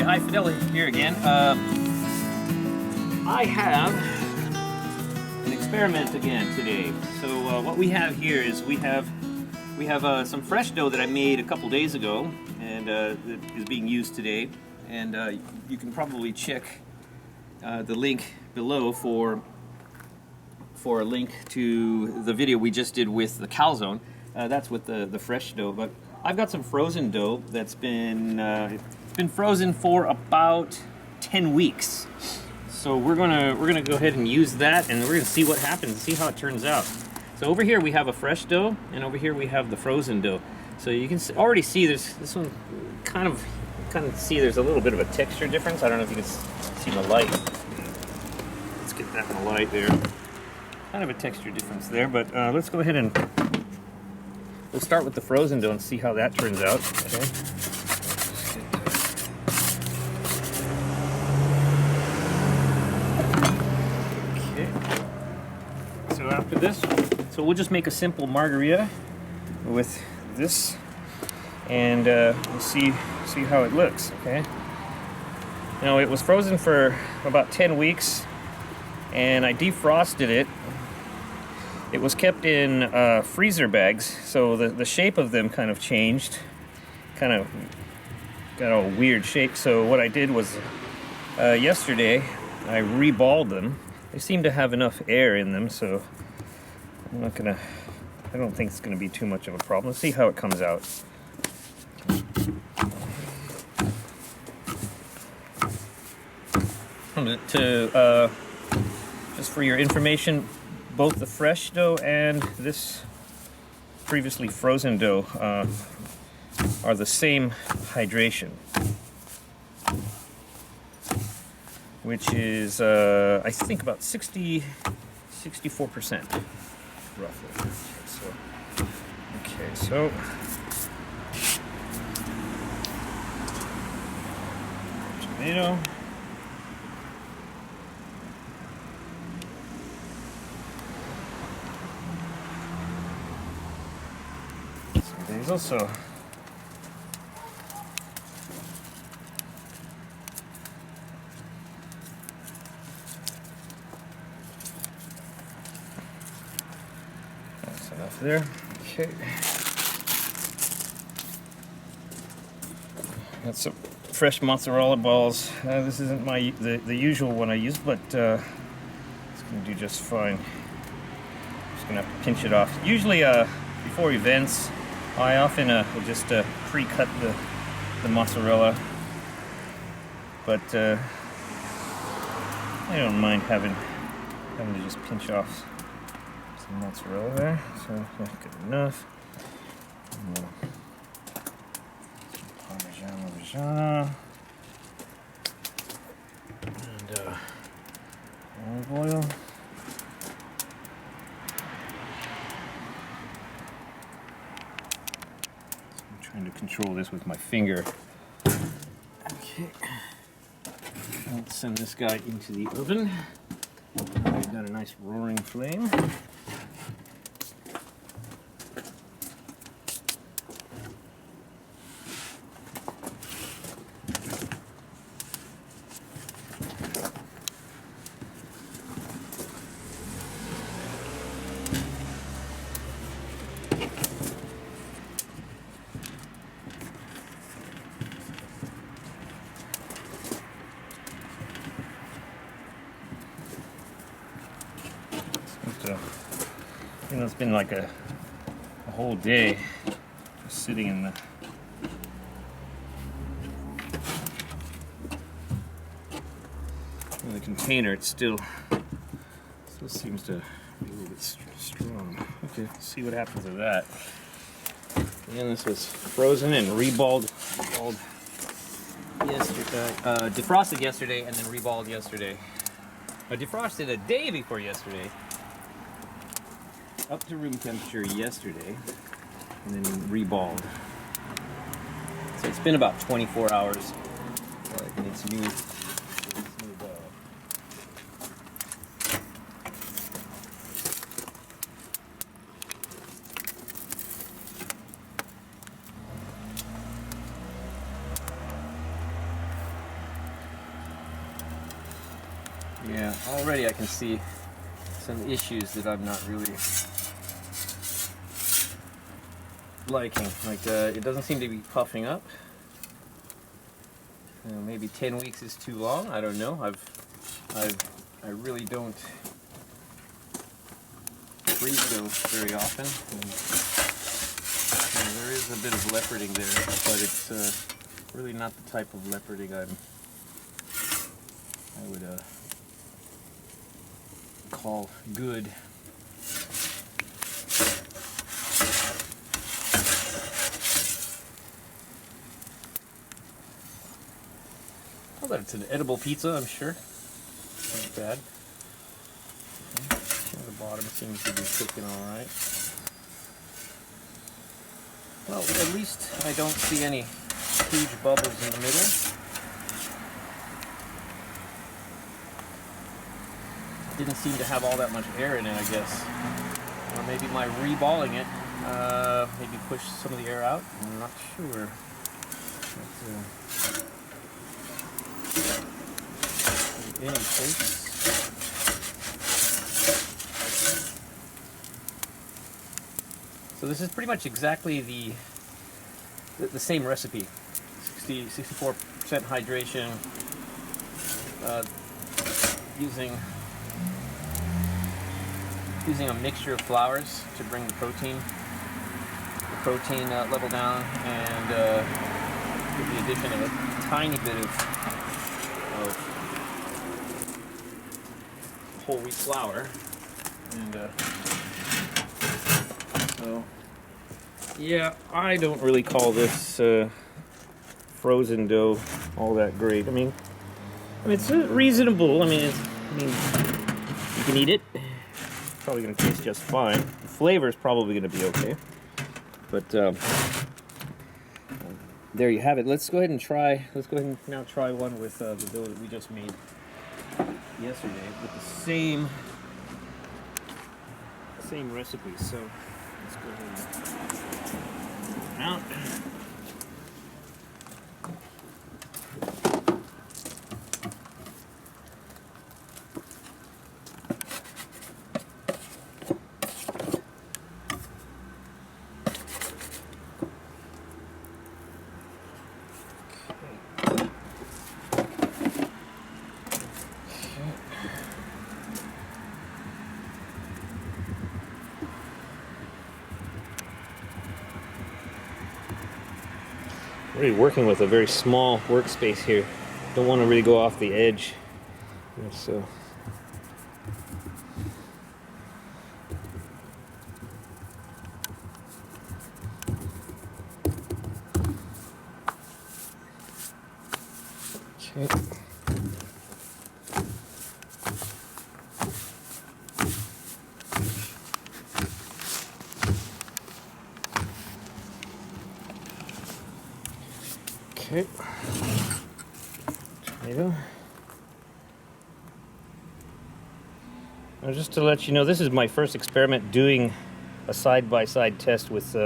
high fidelity here again. I have an experiment again today. So what we have here is we have some fresh dough that I made a couple days ago, and that is being used today. And you can probably check the link below for a link to the video we just did with the calzone. That's with the fresh dough, but I've got some frozen dough that's been frozen for about 10 weeks. So we're gonna go ahead and use that, and we're gonna see what happens and see how it turns out. So over here we have a fresh dough, and over here we have the frozen dough. So you can already see there's this one kind of see there's a little bit of a texture difference. I don't know if you can see the light. Let's get that in the light there. Kind of a texture difference there, but let's go ahead and we'll start with the frozen dough and see how that turns out. Okay. So after this, we'll just make a simple margarita with this, and we'll see how it looks. Okay. Now it was frozen for about 10 weeks, and I defrosted it. It was kept in freezer bags, so the shape of them kind of changed, kind of got a weird shape. So what I did was yesterday I reballed them. They seem to have enough air in them, so I don't think it's gonna be too much of a problem. Let's see how it comes out. Just for your information, both the fresh dough and this previously frozen dough are the same hydration, which is I think about 64% roughly. So tomato. There's also that's enough there. Okay. Got some fresh mozzarella balls. This isn't the usual one I use, but it's gonna do just fine. Just gonna have to pinch it off. Usually, before events, I often will just pre-cut the mozzarella, but I don't mind having to just pinch off some mozzarella there. So that's good enough. Parmesan, and olive oil. Trying to control this with my finger. Okay. Let's send this guy into the oven. We've got a nice roaring flame. It's been like a whole day just sitting in the container. It still seems to be a little bit strong. Okay, let's see what happens with that. And this was frozen and reballed yesterday, defrosted yesterday, and then reballed yesterday. I defrosted a day before yesterday, up to room temperature yesterday, and then reballed. So it's been about 24 hours in its new dough. Yeah, already I can see some issues that I'm not really liking. Like it doesn't seem to be puffing up. Maybe 10 weeks is too long. I don't know. I really don't freeze dough very often. And, there is a bit of leoparding there, but it's really not the type of leoparding I would call good. Well, that's an edible pizza, I'm sure. Not bad. The bottom seems to be cooking all right. Well, at least I don't see any huge bubbles in the middle. Didn't seem to have all that much air in it, I guess. Or maybe my reballing it maybe pushed some of the air out. I'm not sure. In any case. So this is pretty much exactly the same recipe. 64% hydration, using a mixture of flours to bring the protein level down, and with the addition of a tiny bit of whole wheat flour, and so yeah, I don't really call this frozen dough all that great. I mean it's reasonable. I mean you can eat it. It's probably going to taste just fine. The flavor is probably going to be okay. But there you have it. Let's go ahead and now try one with the dough that we just made yesterday with the same recipe. So let's go ahead and out. Really working with a very small workspace here. Don't want to really go off the edge. So okay. Okay. Tomato. Now, just to let you know, this is my first experiment doing a side-by-side test with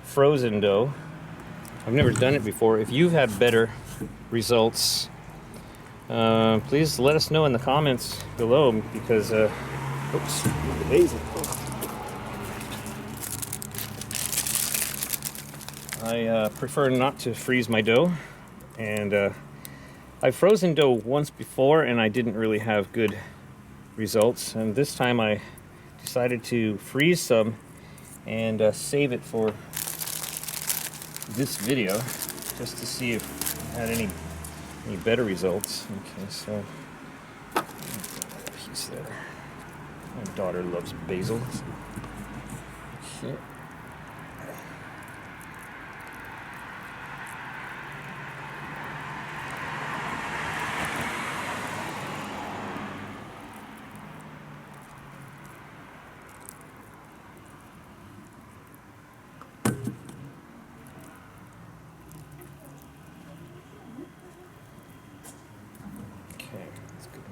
frozen dough. I've never done it before. If you've had better results, please let us know in the comments below, because oops, the basil. I prefer not to freeze my dough, and I've frozen dough once before and I didn't really have good results, and this time I decided to freeze some and save it for this video just to see if I had any better results. Okay, so piece there. My daughter loves basil. Okay.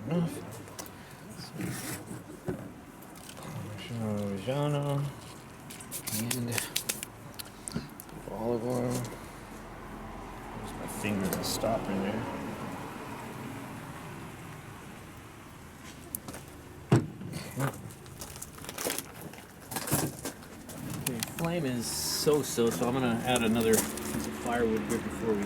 Enough. Parmigiano and olive oil. There's my finger as a stopper there. Okay, flame is so-so, so I'm gonna add another piece of firewood here before we.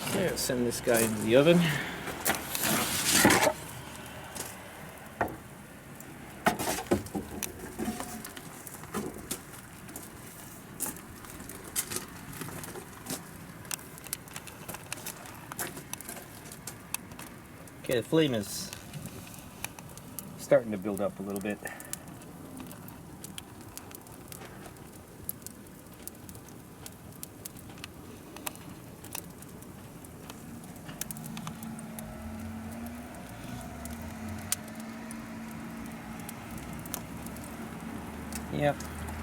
Okay, I'll send this guy into the oven. Okay, the flame is starting to build up a little bit. Yep,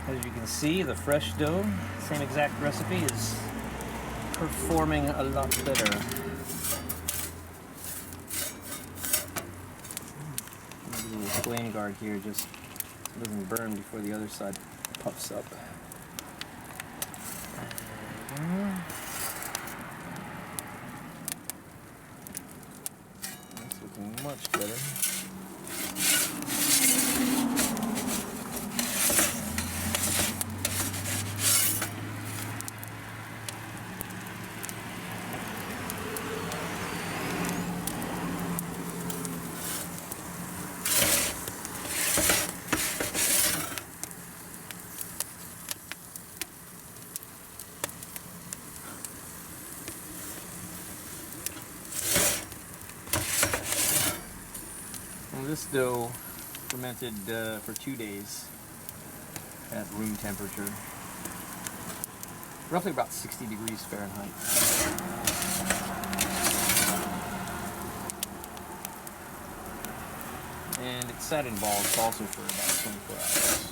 as you can see, the fresh dough, same exact recipe, is performing a lot better. Maybe a little flame guard here just so it doesn't burn before the other side puffs up. That's looking much better. This dough fermented for 2 days at room temperature, roughly about 60 degrees Fahrenheit. And it sat in balls also for about 24 hours.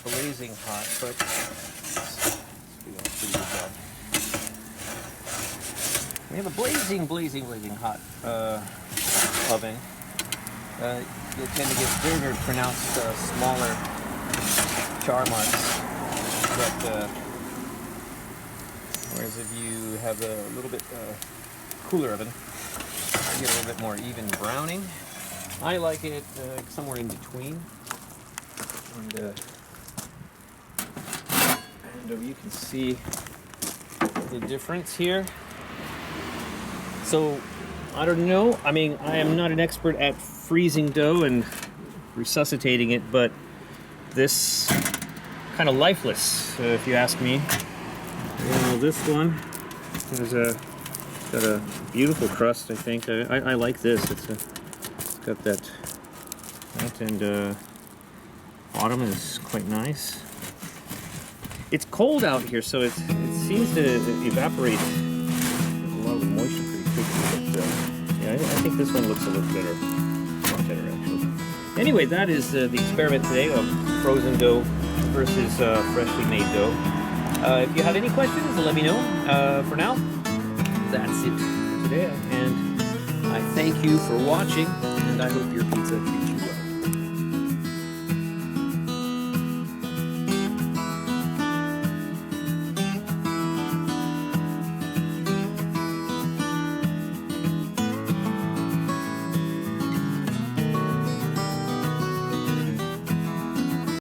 Blazing hot, but it's doing a pretty good job. We have a blazing hot oven. You'll tend to get very pronounced smaller char marks, but whereas if you have a little bit cooler oven, you get a little bit more even browning. I like it somewhere in between. And you can see the difference here. So I don't know, I mean, I am not an expert at freezing dough and resuscitating it, but this kind of lifeless, if you ask me. This one has got a beautiful crust, I think. I like this. It's got that, and bottom is quite nice. It's cold out here, so it seems to evaporate a lot of the moisture pretty quickly. But, yeah, I think this one looks a little better. Much better, actually. Anyway, that is the experiment today of frozen dough versus freshly made dough. If you have any questions, let me know. For now, that's it for today. And I thank you for watching, and I hope your pizza treats you